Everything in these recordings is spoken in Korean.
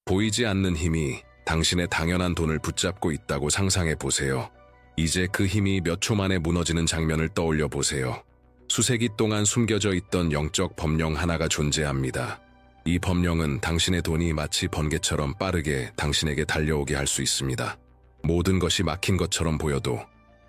보이지 않는 힘이 당신의 당연한 돈을 붙잡고 있다고 상상해 보세요. 이제 그 힘이 몇 초 만에 무너지는 장면을 떠올려 보세요. 수세기 동안 숨겨져 있던 영적 법령 하나가 존재합니다. 이 법령은 당신의 돈이 마치 번개처럼 빠르게 당신에게 달려오게 할 수 있습니다. 모든 것이 막힌 것처럼 보여도,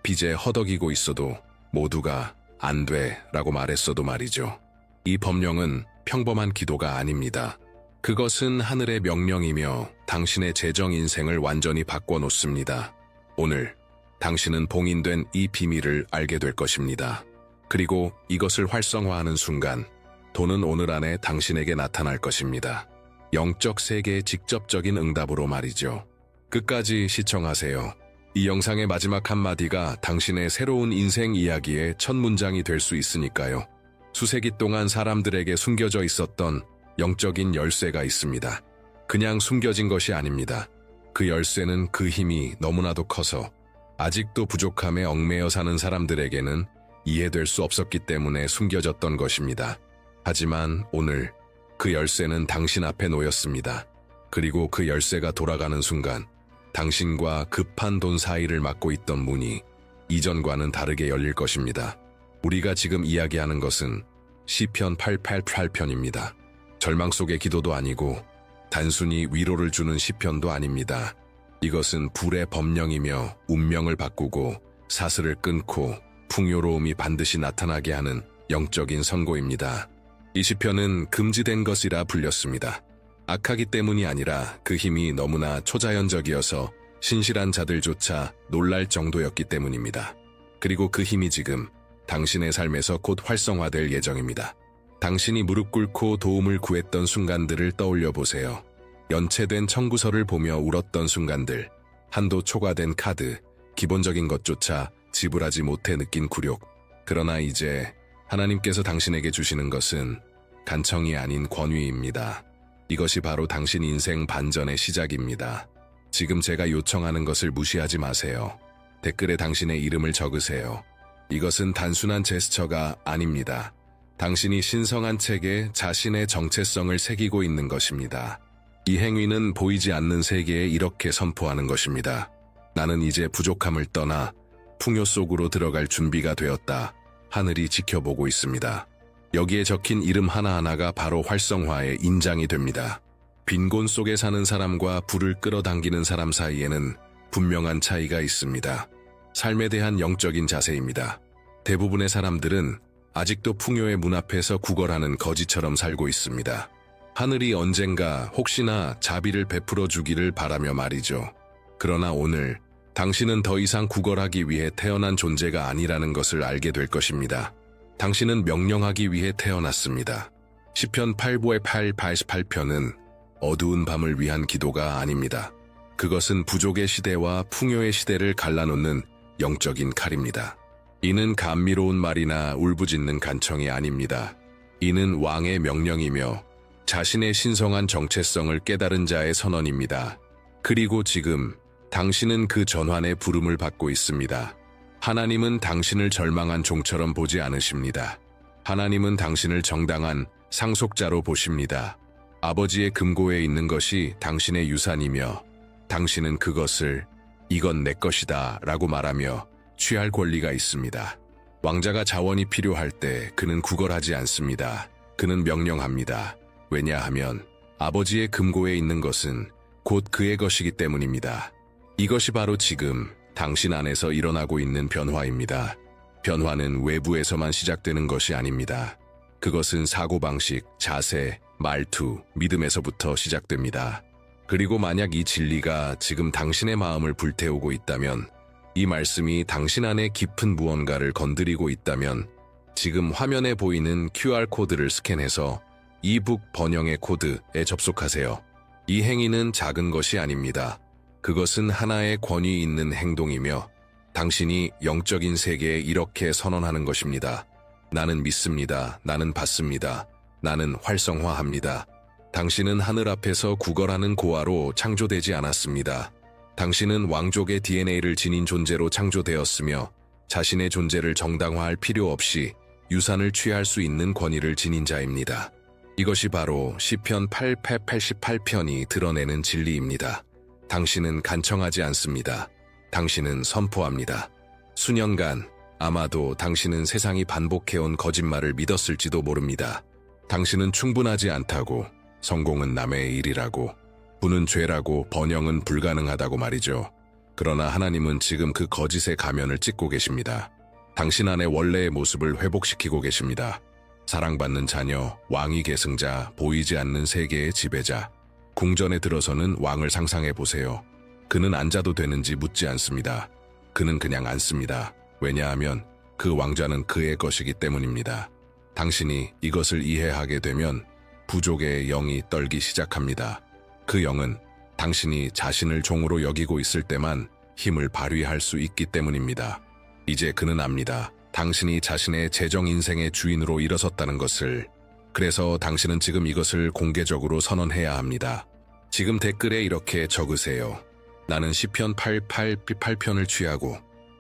빚에 허덕이고 있어도 모두가 안 돼 라고 말했어도 말이죠. 이 법령은 평범한 기도가 아닙니다. 그것은 하늘의 명령이며 당신의 재정 인생을 완전히 바꿔놓습니다. 오늘 당신은 봉인된 이 비밀을 알게 될 것입니다. 그리고 이것을 활성화하는 순간 돈은 오늘 안에 당신에게 나타날 것입니다. 영적 세계의 직접적인 응답으로 말이죠. 끝까지 시청하세요. 이 영상의 마지막 한마디가 당신의 새로운 인생 이야기의 첫 문장이 될 수 있으니까요. 수세기 동안 사람들에게 숨겨져 있었던 영적인 열쇠가 있습니다. 그냥 숨겨진 것이 아닙니다. 그 열쇠는 그 힘이 너무나도 커서 아직도 부족함에 얽매여 사는 사람들에게는 이해될 수 없었기 때문에 숨겨졌던 것입니다. 하지만 오늘 그 열쇠는 당신 앞에 놓였습니다. 그리고 그 열쇠가 돌아가는 순간 당신과 급한 돈 사이를 막고 있던 문이 이전과는 다르게 열릴 것입니다. 우리가 지금 이야기하는 것은 시편 888편입니다. 절망 속의 기도도 아니고 단순히 위로를 주는 시편도 아닙니다. 이것은 불의 법령이며 운명을 바꾸고 사슬을 끊고 풍요로움이 반드시 나타나게 하는 영적인 선고입니다. 이 시편은 금지된 것이라 불렸습니다. 악하기 때문이 아니라 그 힘이 너무나 초자연적이어서 신실한 자들조차 놀랄 정도였기 때문입니다. 그리고 그 힘이 지금 당신의 삶에서 곧 활성화될 예정입니다. 당신이 무릎 꿇고 도움을 구했던 순간들을 떠올려 보세요. 연체된 청구서를 보며 울었던 순간들, 한도 초과된 카드, 기본적인 것조차 지불하지 못해 느낀 굴욕. 그러나 이제 하나님께서 당신에게 주시는 것은 간청이 아닌 권위입니다. 이것이 바로 당신 인생 반전의 시작입니다. 지금 제가 요청하는 것을 무시하지 마세요. 댓글에 당신의 이름을 적으세요. 이것은 단순한 제스처가 아닙니다. 당신이 신성한 책에 자신의 정체성을 새기고 있는 것입니다. 이 행위는 보이지 않는 세계에 이렇게 선포하는 것입니다. 나는 이제 부족함을 떠나 풍요 속으로 들어갈 준비가 되었다. 하늘이 지켜보고 있습니다. 여기에 적힌 이름 하나하나가 바로 활성화의 인장이 됩니다. 빈곤 속에 사는 사람과 불을 끌어당기는 사람 사이에는 분명한 차이가 있습니다. 삶에 대한 영적인 자세입니다. 대부분의 사람들은 아직도 풍요의 문 앞에서 구걸하는 거지처럼 살고 있습니다. 하늘이 언젠가 혹시나 자비를 베풀어 주기를 바라며 말이죠. 그러나 오늘 당신은 더 이상 구걸하기 위해 태어난 존재가 아니라는 것을 알게 될 것입니다. 당신은 명령하기 위해 태어났습니다. 시편 8부의 88편은 어두운 밤을 위한 기도가 아닙니다. 그것은 부족의 시대와 풍요의 시대를 갈라놓는 영적인 칼입니다. 이는 감미로운 말이나 울부짖는 간청이 아닙니다. 이는 왕의 명령이며 자신의 신성한 정체성을 깨달은 자의 선언입니다. 그리고 지금 당신은 그 전환의 부름을 받고 있습니다. 하나님은 당신을 절망한 종처럼 보지 않으십니다. 하나님은 당신을 정당한 상속자로 보십니다. 아버지의 금고에 있는 것이 당신의 유산이며 당신은 그것을 이건 내 것이다 라고 말하며 취할 권리가 있습니다. 왕자가 자원이 필요할 때 그는 구걸하지 않습니다. 그는 명령합니다. 왜냐하면 아버지의 금고에 있는 것은 곧 그의 것이기 때문입니다. 이것이 바로 지금 당신 안에서 일어나고 있는 변화입니다. 변화는 외부에서만 시작되는 것이 아닙니다. 그것은 사고방식, 자세, 말투, 믿음에서부터 시작됩니다. 그리고 만약 이 진리가 지금 당신의 마음을 불태우고 있다면, 이 말씀이 당신 안에 깊은 무언가를 건드리고 있다면 지금 화면에 보이는 QR코드를 스캔해서 이북 번영의 코드에 접속하세요. 이 행위는 작은 것이 아닙니다. 그것은 하나의 권위 있는 행동이며 당신이 영적인 세계에 이렇게 선언하는 것입니다. 나는 믿습니다. 나는 받습니다. 나는 활성화합니다. 당신은 하늘 앞에서 구걸하는 고아로 창조되지 않았습니다. 당신은 왕족의 DNA를 지닌 존재로 창조되었으며 자신의 존재를 정당화할 필요 없이 유산을 취할 수 있는 권위를 지닌 자입니다. 이것이 바로 시편 888편이 드러내는 진리입니다. 당신은 간청하지 않습니다. 당신은 선포합니다. 수년간 아마도 당신은 세상이 반복해온 거짓말을 믿었을지도 모릅니다. 당신은 충분하지 않다고, 성공은 남의 일이라고, 부는 죄라고, 번영은 불가능하다고 말이죠. 그러나 하나님은 지금 그 거짓의 가면을 찢고 계십니다. 당신 안의 원래의 모습을 회복시키고 계십니다. 사랑받는 자녀, 왕위 계승자, 보이지 않는 세계의 지배자. 궁전에 들어서는 왕을 상상해 보세요. 그는 앉아도 되는지 묻지 않습니다. 그는 그냥 앉습니다. 왜냐하면 그 왕좌는 그의 것이기 때문입니다. 당신이 이것을 이해하게 되면 부족의 영이 떨기 시작합니다. 그 영은 당신이 자신을 종으로 여기고 있을 때만 힘을 발휘할 수 있기 때문입니다. 이제 그는 압니다. 당신이 자신의 재정 인생의 주인으로 일어섰다는 것을. 그래서 당신은 지금 이것을 공개적으로 선언해야 합니다. 지금 댓글에 이렇게 적으세요. 나는 시편 888편을 취하고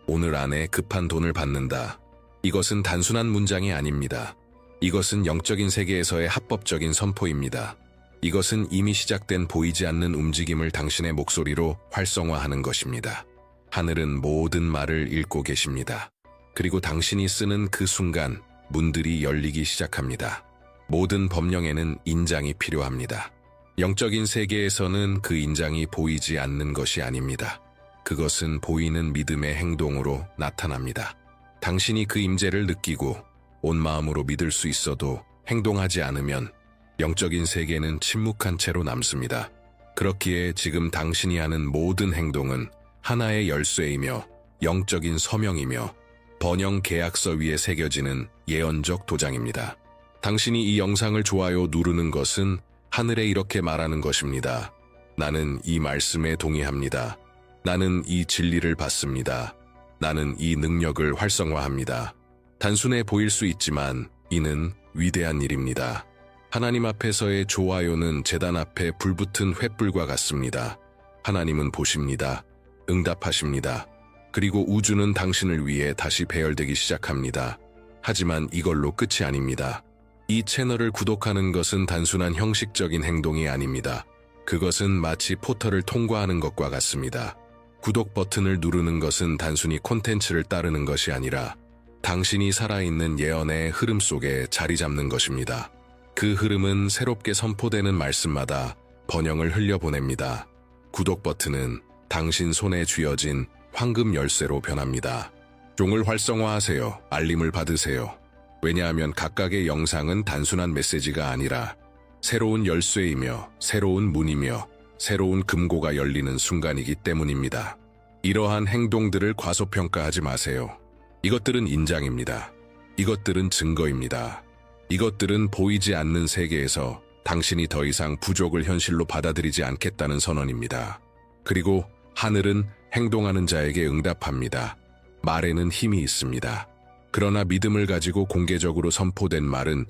오늘 안에 급한 돈을 받는다. 이것은 단순한 문장이 아닙니다. 이것은 영적인 세계에서의 합법적인 선포입니다. 이것은 이미 시작된 보이지 않는 움직임을 당신의 목소리로 활성화하는 것입니다. 하늘은 모든 말을 읽고 계십니다. 그리고 당신이 쓰는 그 순간 문들이 열리기 시작합니다. 모든 법령에는 인장이 필요합니다. 영적인 세계에서는 그 인장이 보이지 않는 것이 아닙니다. 그것은 보이는 믿음의 행동으로 나타납니다. 당신이 그 임재를 느끼고 온 마음으로 믿을 수 있어도 행동하지 않으면 영적인 세계는 침묵한 채로 남습니다. 그렇기에 지금 당신이 하는 모든 행동은 하나의 열쇠이며 영적인 서명이며 번영 계약서 위에 새겨지는 예언적 도장입니다. 당신이 이 영상을 좋아요 누르는 것은 하늘에 이렇게 말하는 것입니다. 나는 이 말씀에 동의합니다. 나는 이 진리를 받습니다. 나는 이 능력을 활성화합니다. 단순해 보일 수 있지만 이는 위대한 일입니다. 하나님 앞에서의 좋아요는 제단 앞에 불붙은 횃불과 같습니다. 하나님은 보십니다. 응답하십니다. 그리고 우주는 당신을 위해 다시 배열되기 시작합니다. 하지만 이걸로 끝이 아닙니다. 이 채널을 구독하는 것은 단순한 형식적인 행동이 아닙니다. 그것은 마치 포털을 통과하는 것과 같습니다. 구독 버튼을 누르는 것은 단순히 콘텐츠를 따르는 것이 아니라 당신이 살아있는 예언의 흐름 속에 자리 잡는 것입니다. 그 흐름은 새롭게 선포되는 말씀마다 번영을 흘려보냅니다. 구독 버튼은 당신 손에 쥐어진 황금 열쇠로 변합니다. 종을 활성화하세요. 알림을 받으세요. 왜냐하면 각각의 영상은 단순한 메시지가 아니라 새로운 열쇠이며 새로운 문이며 새로운 금고가 열리는 순간이기 때문입니다. 이러한 행동들을 과소평가하지 마세요. 이것들은 인장입니다. 이것들은 증거입니다. 이것들은 보이지 않는 세계에서 당신이 더 이상 부족을 현실로 받아들이지 않겠다는 선언입니다. 그리고 하늘은 행동하는 자에게 응답합니다. 말에는 힘이 있습니다. 그러나 믿음을 가지고 공개적으로 선포된 말은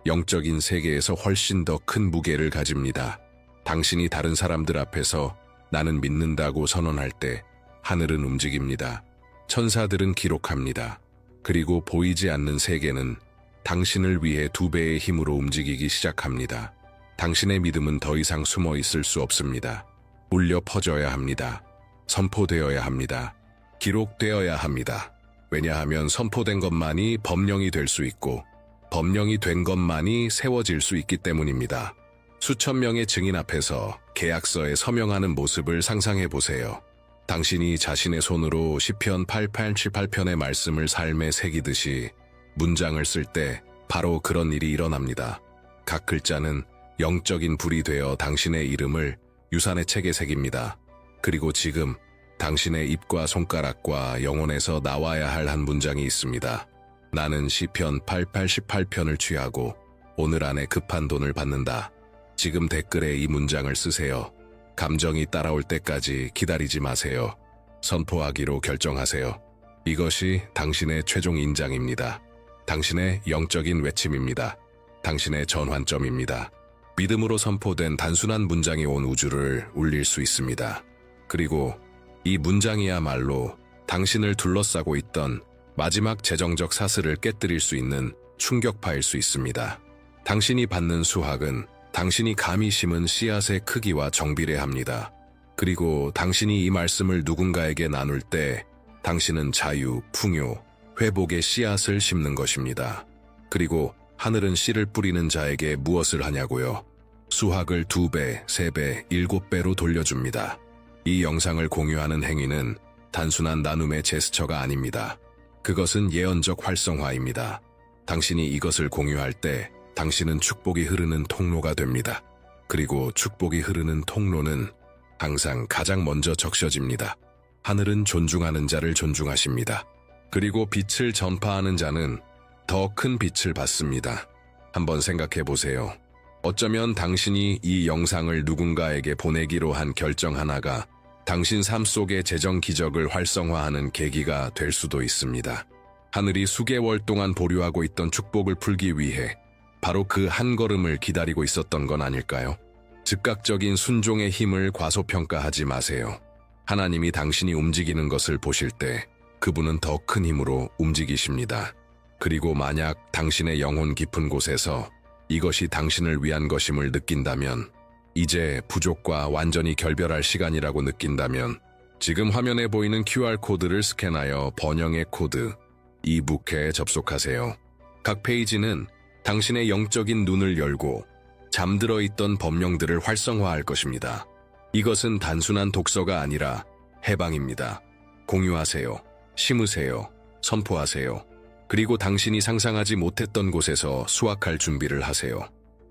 영적인 세계에서 훨씬 더 큰 무게를 가집니다. 당신이 다른 사람들 앞에서 나는 믿는다고 선언할 때 하늘은 움직입니다. 천사들은 기록합니다. 그리고 보이지 않는 세계는 당신을 위해 2배의 힘으로 움직이기 시작합니다. 당신의 믿음은 더 이상 숨어 있을 수 없습니다. 울려 퍼져야 합니다. 선포되어야 합니다. 기록되어야 합니다. 왜냐하면 선포된 것만이 법령이 될 수 있고 법령이 된 것만이 세워질 수 있기 때문입니다. 수천 명의 증인 앞에서 계약서에 서명하는 모습을 상상해 보세요. 당신이 자신의 손으로 시편 888편의 말씀을 삶에 새기듯이 문장을 쓸 때 바로 그런 일이 일어납니다. 각 글자는 영적인 불이 되어 당신의 이름을 유산의 책에 새깁니다. 그리고 지금 당신의 입과 손가락과 영혼에서 나와야 할 한 문장이 있습니다. 나는 시편 888편을 취하고 오늘 안에 급한 돈을 받는다. 지금 댓글에 이 문장을 쓰세요. 감정이 따라올 때까지 기다리지 마세요. 선포하기로 결정하세요. 이것이 당신의 최종 인장입니다. 당신의 영적인 외침입니다. 당신의 전환점입니다. 믿음으로 선포된 단순한 문장이 온 우주를 울릴 수 있습니다. 그리고 이 문장이야말로 당신을 둘러싸고 있던 마지막 재정적 사슬을 깨뜨릴 수 있는 충격파일 수 있습니다. 당신이 받는 수확은 당신이 감히 심은 씨앗의 크기와 정비례합니다. 그리고 당신이 이 말씀을 누군가에게 나눌 때 당신은 자유, 풍요, 회복의 씨앗을 심는 것입니다. 그리고 하늘은 씨를 뿌리는 자에게 무엇을 하냐고요? 수확을 2배, 3배, 7배로 돌려줍니다. 이 영상을 공유하는 행위는 단순한 나눔의 제스처가 아닙니다. 그것은 예언적 활성화입니다. 당신이 이것을 공유할 때 당신은 축복이 흐르는 통로가 됩니다. 그리고 축복이 흐르는 통로는 항상 가장 먼저 적셔집니다. 하늘은 존중하는 자를 존중하십니다. 그리고 빛을 전파하는 자는 더 큰 빛을 받습니다. 한번 생각해 보세요. 어쩌면 당신이 이 영상을 누군가에게 보내기로 한 결정 하나가 당신 삶 속의 재정 기적을 활성화하는 계기가 될 수도 있습니다. 하늘이 수개월 동안 보류하고 있던 축복을 풀기 위해 바로 그 한 걸음을 기다리고 있었던 건 아닐까요? 즉각적인 순종의 힘을 과소평가하지 마세요. 하나님이 당신이 움직이는 것을 보실 때 그분은 더 큰 힘으로 움직이십니다. 그리고 만약 당신의 영혼 깊은 곳에서 이것이 당신을 위한 것임을 느낀다면, 이제 부족과 완전히 결별할 시간이라고 느낀다면 지금 화면에 보이는 QR코드를 스캔하여 번영의 코드, 이북에 접속하세요. 각 페이지는 당신의 영적인 눈을 열고 잠들어 있던 법령들을 활성화할 것입니다. 이것은 단순한 독서가 아니라 해방입니다. 공유하세요. 심으세요. 선포하세요. 그리고 당신이 상상하지 못했던 곳에서 수확할 준비를 하세요.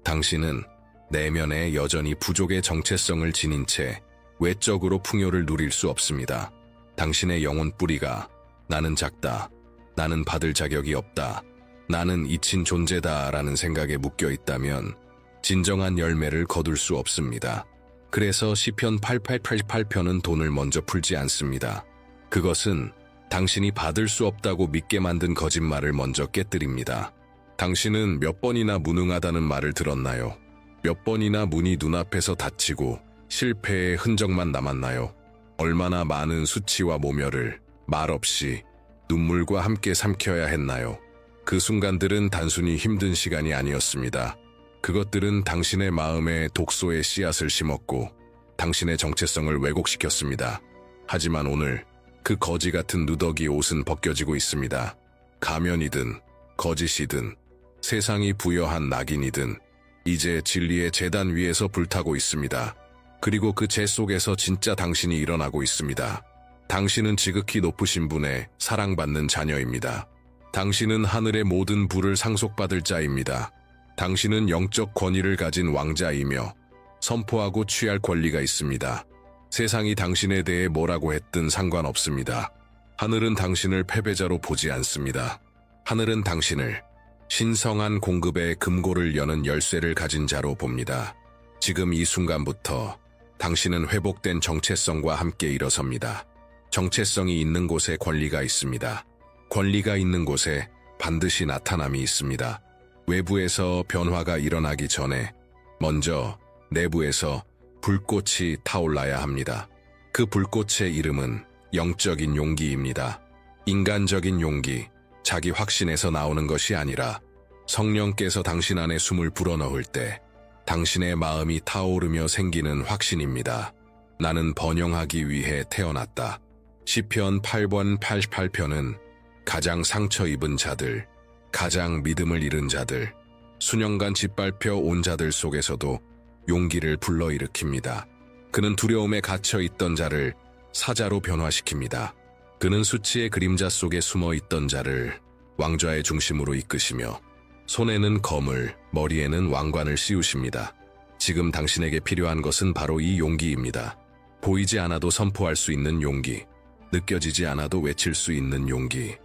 당신은 내면에 여전히 부족의 정체성을 지닌 채 외적으로 풍요를 누릴 수 없습니다. 당신의 영혼 뿌리가 나는 작다, 나는 받을 자격이 없다, 나는 잊힌 존재다 라는 생각에 묶여 있다면 진정한 열매를 거둘 수 없습니다. 그래서 시편 88편은 돈을 먼저 풀지 않습니다. 그것은 당신이 받을 수 없다고 믿게 만든 거짓말을 먼저 깨뜨립니다. 당신은 몇 번이나 무능하다는 말을 들었나요? 몇 번이나 문이 눈앞에서 닫히고 실패의 흔적만 남았나요? 얼마나 많은 수치와 모멸을 말없이 눈물과 함께 삼켜야 했나요? 그 순간들은 단순히 힘든 시간이 아니었습니다. 그것들은 당신의 마음에 독소의 씨앗을 심었고 당신의 정체성을 왜곡시켰습니다. 하지만 오늘 그 거지 같은 누더기 옷은 벗겨지고 있습니다. 가면이든 거짓이든 세상이 부여한 낙인이든 이제 진리의 제단 위에서 불타고 있습니다. 그리고 그 재 속에서 진짜 당신이 일어나고 있습니다. 당신은 지극히 높으신 분의 사랑받는 자녀입니다. 당신은 하늘의 모든 부를 상속받을 자입니다. 당신은 영적 권위를 가진 왕자이며 선포하고 취할 권리가 있습니다. 세상이 당신에 대해 뭐라고 했든 상관없습니다. 하늘은 당신을 패배자로 보지 않습니다. 하늘은 당신을 신성한 공급의 금고를 여는 열쇠를 가진 자로 봅니다. 지금 이 순간부터 당신은 회복된 정체성과 함께 일어섭니다. 정체성이 있는 곳에 권리가 있습니다. 권리가 있는 곳에 반드시 나타남이 있습니다. 외부에서 변화가 일어나기 전에 먼저 내부에서 불꽃이 타올라야 합니다. 그 불꽃의 이름은 영적인 용기입니다. 인간적인 용기, 자기 확신에서 나오는 것이 아니라 성령께서 당신 안에 숨을 불어넣을 때 당신의 마음이 타오르며 생기는 확신입니다. 나는 번영하기 위해 태어났다. 시편 8번 88편은 가장 상처 입은 자들, 가장 믿음을 잃은 자들, 수년간 짓밟혀 온 자들 속에서도 용기를 불러일으킵니다. 그는 두려움에 갇혀 있던 자를 사자로 변화시킵니다. 그는 수치의 그림자 속에 숨어 있던 자를 왕좌의 중심으로 이끄시며 손에는 검을, 머리에는 왕관을 씌우십니다. 지금 당신에게 필요한 것은 바로 이 용기입니다. 보이지 않아도 선포할 수 있는 용기, 느껴지지 않아도 외칠 수 있는 용기,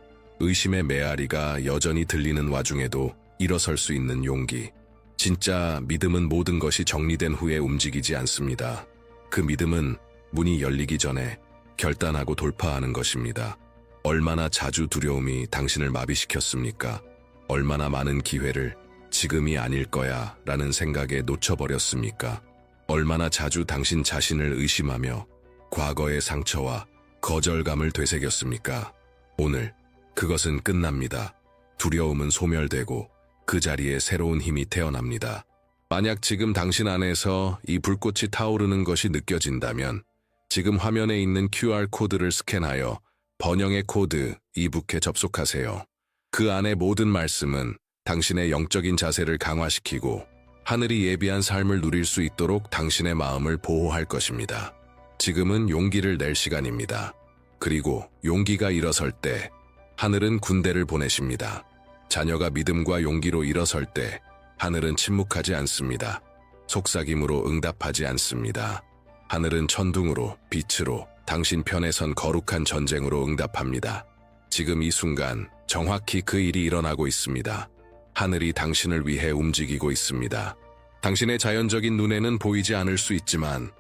의심의 메아리가 여전히 들리는 와중에도 일어설 수 있는 용기. 진짜 믿음은 모든 것이 정리된 후에 움직이지 않습니다. 그 믿음은 문이 열리기 전에 결단하고 돌파하는 것입니다. 얼마나 자주 두려움이 당신을 마비시켰습니까? 얼마나 많은 기회를 지금이 아닐 거야 라는 생각에 놓쳐버렸습니까? 얼마나 자주 당신 자신을 의심하며 과거의 상처와 거절감을 되새겼습니까? 오늘 그것은 끝납니다. 두려움은 소멸되고 그 자리에 새로운 힘이 태어납니다. 만약 지금 당신 안에서 이 불꽃이 타오르는 것이 느껴진다면 지금 화면에 있는 QR코드를 스캔하여 번영의 코드 이북에 접속하세요. 그 안의 모든 말씀은 당신의 영적인 자세를 강화시키고 하늘이 예비한 삶을 누릴 수 있도록 당신의 마음을 보호할 것입니다. 지금은 용기를 낼 시간입니다. 그리고 용기가 일어설 때 하늘은 군대를 보내십니다. 자녀가 믿음과 용기로 일어설 때 하늘은 침묵하지 않습니다. 속삭임으로 응답하지 않습니다. 하늘은 천둥으로, 빛으로, 당신 편에 선 거룩한 전쟁으로 응답합니다. 지금 이 순간 정확히 그 일이 일어나고 있습니다. 하늘이 당신을 위해 움직이고 있습니다. 당신의 자연적인 눈에는 보이지 않을 수 있지만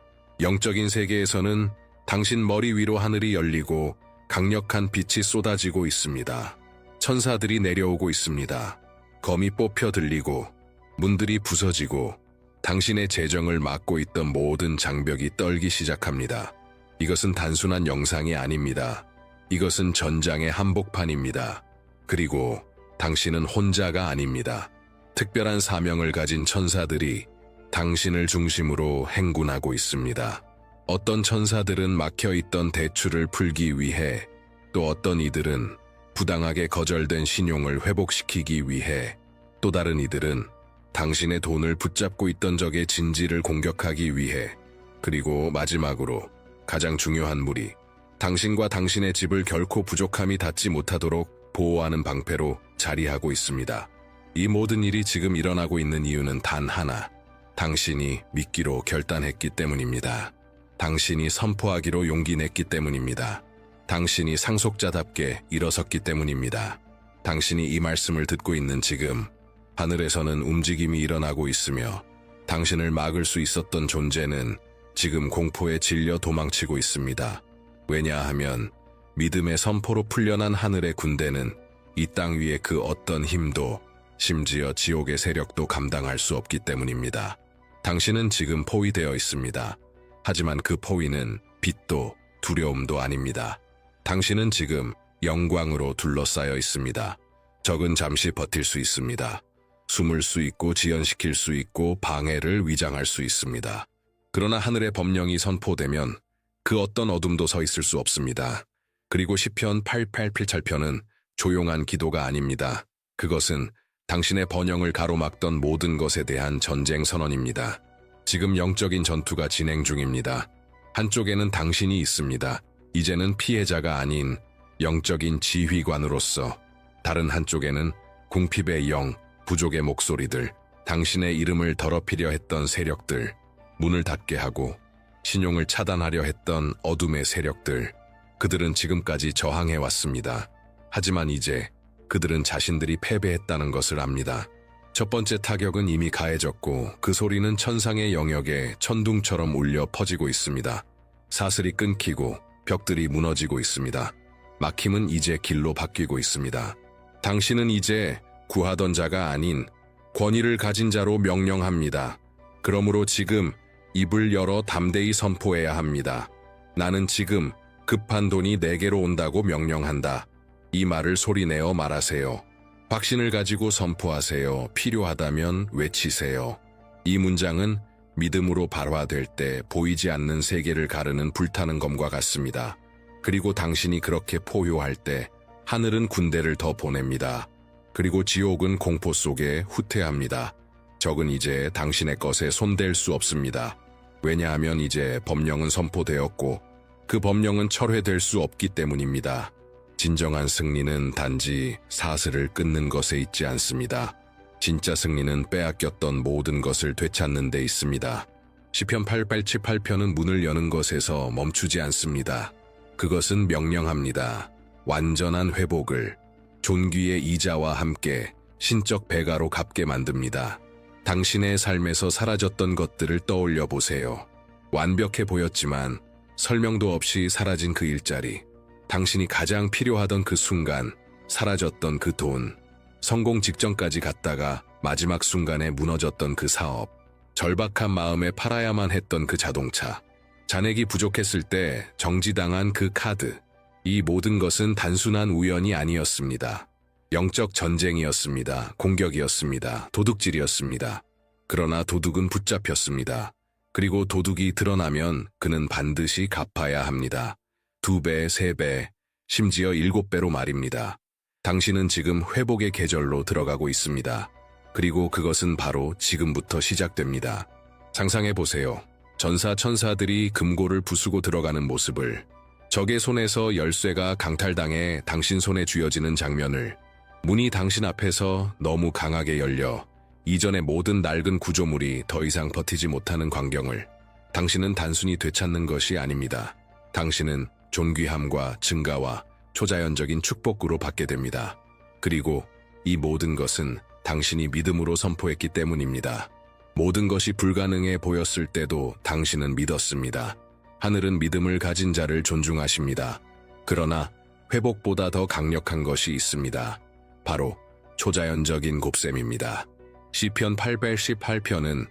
영적인 세계에서는 당신 머리 위로 하늘이 열리고 강력한 빛이 쏟아지고 있습니다. 천사들이 내려오고 있습니다. 검이 뽑혀 들리고 문들이 부서지고 당신의 재정을 막고 있던 모든 장벽이 떨기 시작합니다. 이것은 단순한 영상이 아닙니다. 이것은 전장의 한복판입니다. 그리고 당신은 혼자가 아닙니다. 특별한 사명을 가진 천사들이 당신을 중심으로 행군하고 있습니다. 어떤 천사들은 막혀있던 대출을 풀기 위해, 또 어떤 이들은 부당하게 거절된 신용을 회복시키기 위해, 또 다른 이들은 당신의 돈을 붙잡고 있던 적의 진지를 공격하기 위해, 그리고 마지막으로 가장 중요한 무리, 당신과 당신의 집을 결코 부족함이 닿지 못하도록 보호하는 방패로 자리하고 있습니다. 이 모든 일이 지금 일어나고 있는 이유는 단 하나, 당신이 믿기로 결단했기 때문입니다. 당신이 선포하기로 용기 냈기 때문입니다. 당신이 상속자답게 일어섰기 때문입니다. 당신이 이 말씀을 듣고 있는 지금, 하늘에서는 움직임이 일어나고 있으며 당신을 막을 수 있었던 존재는 지금 공포에 질려 도망치고 있습니다. 왜냐하면 믿음의 선포로 풀려난 하늘의 군대는 이 땅 위의 그 어떤 힘도, 심지어 지옥의 세력도 감당할 수 없기 때문입니다. 당신은 지금 포위되어 있습니다. 하지만 그 포위는 빛도 두려움도 아닙니다. 당신은 지금 영광으로 둘러싸여 있습니다. 적은 잠시 버틸 수 있습니다. 숨을 수 있고 지연시킬 수 있고 방해를 위장할 수 있습니다. 그러나 하늘의 법령이 선포되면 그 어떤 어둠도 서 있을 수 없습니다. 그리고 시편 888필찰편은 조용한 기도가 아닙니다. 그것은 당신의 번영을 가로막던 모든 것에 대한 전쟁 선언입니다. 지금 영적인 전투가 진행 중입니다. 한쪽에는 당신이 있습니다. 이제는 피해자가 아닌 영적인 지휘관으로서, 다른 한쪽에는 궁핍의 영, 부족의 목소리들, 당신의 이름을 더럽히려 했던 세력들, 문을 닫게 하고 신용을 차단하려 했던 어둠의 세력들, 그들은 지금까지 저항해왔습니다. 하지만 이제 그들은 자신들이 패배했다는 것을 압니다. 첫 번째 타격은 이미 가해졌고 그 소리는 천상의 영역에 천둥처럼 울려 퍼지고 있습니다. 사슬이 끊기고 벽들이 무너지고 있습니다. 막힘은 이제 길로 바뀌고 있습니다. 당신은 이제 구하던 자가 아닌 권위를 가진 자로 명령합니다. 그러므로 지금 입을 열어 담대히 선포해야 합니다. 나는 지금 급한 돈이 내게로 온다고 명령한다. 이 말을 소리내어 말하세요. 확신을 가지고 선포하세요. 필요하다면 외치세요. 이 문장은 믿음으로 발화될 때 보이지 않는 세계를 가르는 불타는 검과 같습니다. 그리고 당신이 그렇게 포효할 때 하늘은 군대를 더 보냅니다. 그리고 지옥은 공포 속에 후퇴합니다. 적은 이제 당신의 것에 손댈 수 없습니다. 왜냐하면 이제 법령은 선포되었고 그 법령은 철회될 수 없기 때문입니다. 진정한 승리는 단지 사슬을 끊는 것에 있지 않습니다. 진짜 승리는 빼앗겼던 모든 것을 되찾는 데 있습니다. 시편 888편은 문을 여는 것에서 멈추지 않습니다. 그것은 명령합니다. 완전한 회복을 존귀의 이자와 함께 신적 배가로 갚게 만듭니다. 당신의 삶에서 사라졌던 것들을 떠올려 보세요. 완벽해 보였지만 설명도 없이 사라진 그 일자리, 당신이 가장 필요하던 그 순간, 사라졌던 그 돈, 성공 직전까지 갔다가 마지막 순간에 무너졌던 그 사업, 절박한 마음에 팔아야만 했던 그 자동차, 잔액이 부족했을 때 정지당한 그 카드, 이 모든 것은 단순한 우연이 아니었습니다. 영적 전쟁이었습니다. 공격이었습니다. 도둑질이었습니다. 그러나 도둑은 붙잡혔습니다. 그리고 도둑이 드러나면 그는 반드시 갚아야 합니다. 2배, 3배, 심지어 7배로 말입니다. 당신은 지금 회복의 계절로 들어가고 있습니다. 그리고 그것은 바로 지금부터 시작됩니다. 상상해 보세요. 전사 천사들이 금고를 부수고 들어가는 모습을, 적의 손에서 열쇠가 강탈당해 당신 손에 쥐어지는 장면을, 문이 당신 앞에서 너무 강하게 열려 이전의 모든 낡은 구조물이 더 이상 버티지 못하는 광경을, 당신은 단순히 되찾는 것이 아닙니다. 당신은 존귀함과 증가와 초자연적인 축복으로 받게 됩니다. 그리고 이 모든 것은 당신이 믿음으로 선포했기 때문입니다. 모든 것이 불가능해 보였을 때도 당신은 믿었습니다. 하늘은 믿음을 가진 자를 존중하십니다. 그러나 회복보다 더 강력한 것이 있습니다. 바로 초자연적인 곱셈입니다. 시편 818편은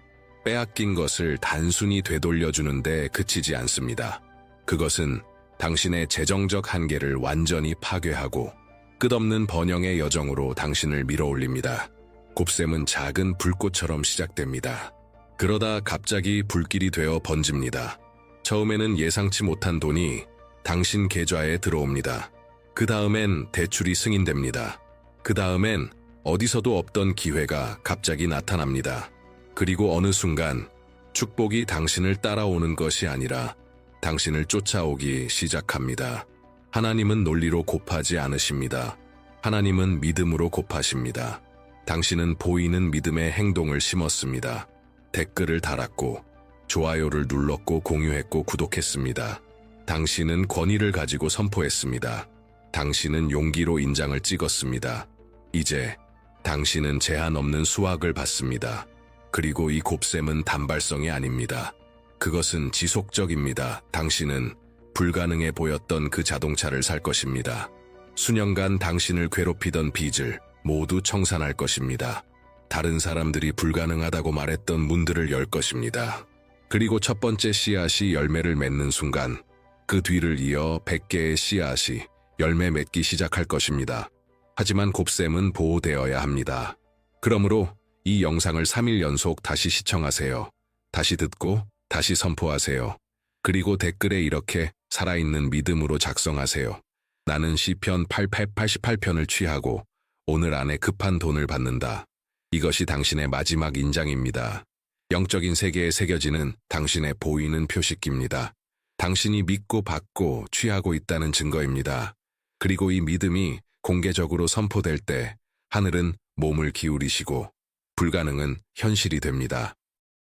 빼앗긴 것을 단순히 되돌려주는데 그치지 않습니다. 그것은 당신의 재정적 한계를 완전히 파괴하고 끝없는 번영의 여정으로 당신을 밀어올립니다. 곱셈은 작은 불꽃처럼 시작됩니다. 그러다 갑자기 불길이 되어 번집니다. 처음에는 예상치 못한 돈이 당신 계좌에 들어옵니다. 그 다음엔 대출이 승인됩니다. 그 다음엔 어디서도 없던 기회가 갑자기 나타납니다. 그리고 어느 순간 축복이 당신을 따라오는 것이 아니라 당신을 쫓아오기 시작합니다. 하나님은 논리로 곱하지 않으십니다. 하나님은 믿음으로 곱하십니다. 당신은 보이는 믿음의 행동을 심었습니다. 댓글을 달았고, 좋아요를 눌렀고, 공유했고, 구독했습니다. 당신은 권위를 가지고 선포했습니다. 당신은 용기로 인장을 찍었습니다. 이제 당신은 제한 없는 수확을 받습니다. 그리고 이 곱셈은 단발성이 아닙니다. 그것은 지속적입니다. 당신은 불가능해 보였던 그 자동차를 살 것입니다. 수년간 당신을 괴롭히던 빚을 모두 청산할 것입니다. 다른 사람들이 불가능하다고 말했던 문들을 열 것입니다. 그리고 첫 번째 씨앗이 열매를 맺는 순간 그 뒤를 이어 100개의 씨앗이 열매 맺기 시작할 것입니다. 하지만 곱셈은 보호되어야 합니다. 그러므로 이 영상을 3일 연속 다시 시청하세요. 다시 듣고 다시 선포하세요. 그리고 댓글에 이렇게 살아있는 믿음으로 작성하세요. 나는 시편 888편을 취하고 오늘 안에 급한 돈을 받는다. 이것이 당신의 마지막 인장입니다. 영적인 세계에 새겨지는 당신의 보이는 표식기입니다. 당신이 믿고 받고 취하고 있다는 증거입니다. 그리고 이 믿음이 공개적으로 선포될 때 하늘은 몸을 기울이시고 불가능은 현실이 됩니다.